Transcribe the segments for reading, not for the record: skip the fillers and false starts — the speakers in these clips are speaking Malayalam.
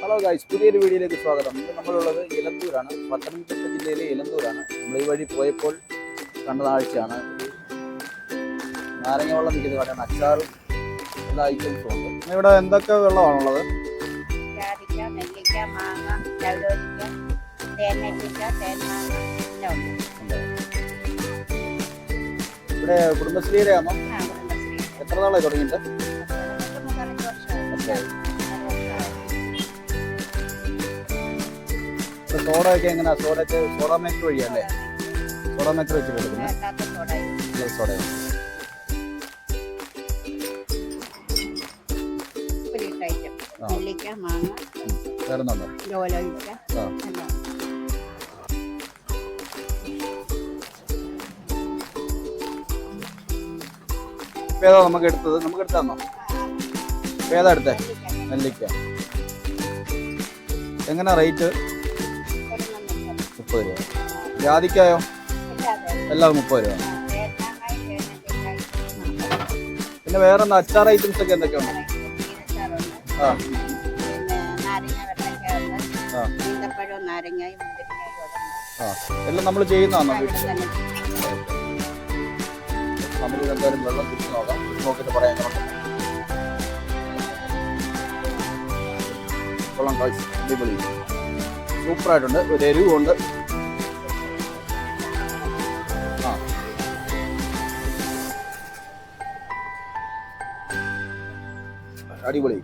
ഹലോ ഗൈസ്, പുതിയൊരു വീഡിയോയിലേക്ക് സ്വാഗതം. ഇന്ന് നമ്മളുള്ളത് ഇലന്തൂരാണ്, പത്തനംതിട്ട ജില്ലയിലെ ഇലന്തൂരാണ്. നമ്മൾ ഈ വഴി പോയപ്പോൾ കണ്ട കാഴ്ചയാണ്. നാരങ്ങ വെള്ളം നിൽക്കുന്ന കടയാണ്, അച്ചാറും എല്ലാ ഐറ്റംസും ഉണ്ട്. ഇവിടെ എന്തൊക്കെ വെള്ളമാണുള്ളത്? ഇവിടെ കുടുംബശ്രീയുടെ ആണോ? എത്ര നാളായി തുടങ്ങിയിട്ട്? സോഡയൊക്കെ എങ്ങനെയാ? സോഡ മേക്കർ വഴിയല്ലേ? സോഡ മേക്കർ വെച്ച് കൊടുക്കുന്നത് സോഡയാണ്. വേറെന്നുണ്ടോ? ഏതാ നമുക്ക് എടുത്താന്നോ? ഏതാ എടുത്തേ? നെല്ലിക്ക. എങ്ങനെയാ റേറ്റ്? 30 രൂപ. ജാതിക്കായോ? എല്ലാം 30 രൂപ. പിന്നെ വേറെ അച്ചാർ ഐറ്റംസ് ഒക്കെ എന്തൊക്കെയുണ്ട്? എല്ലാം നമ്മൾ ചെയ്യുന്നതാണോ? നമ്മൾ എന്തായാലും വെള്ളം കുടിച്ച് നോക്കാം. നോക്കിയിട്ട് പറയാൻ കൊള്ളാം. അടിപൊളി, സൂപ്പറായിട്ടുണ്ട്. ഒരു എരിവുണ്ട്. അടിപൊളി.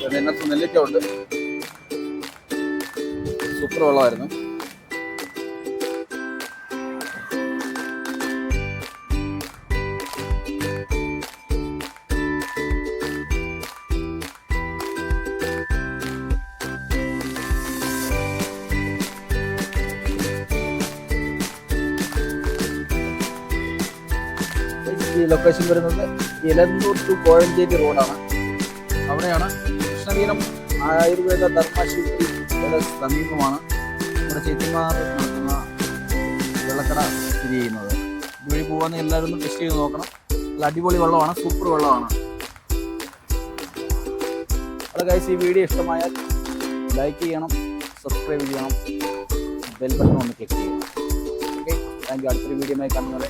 ഇതിനകത്ത് നെല്ലിക്ക ഉണ്ട്. സൂപ്പർ വെള്ളമായിരുന്നു. ഈ ലൊക്കേഷൻ വരുന്നത് ഇലന്തൂർ ടു കോഴഞ്ചേരി റോഡാണ്. അവിടെയാണ് കൃഷ്ണതീരം ആയുർവേദ ധർമ്മശുദ്ധി സമീപമാണ്. ഇവിടെ ചേച്ചിമാർ നടത്തുന്ന വെള്ളക്കട സ്ഥിതി ചെയ്യുന്നത്. ഇതുവഴി പോകാൻ എല്ലാവരും ഒന്ന് ടെസ്റ്റ് ചെയ്ത് നോക്കണം. നല്ല അടിപൊളി വെള്ളമാണ്, സൂപ്പർ വെള്ളമാണ്. അത് ഗൈസ്, ഈ വീഡിയോ ഇഷ്ടമായാൽ ലൈക്ക് ചെയ്യണം, സബ്സ്ക്രൈബ് ചെയ്യണം, ബെൽ ബട്ടൺ ഒന്ന് ക്ലിക്ക് ചെയ്യണം. Okay, thank you. അടുത്തൊരു വീഡിയോയുമായി കാണുന്നത്.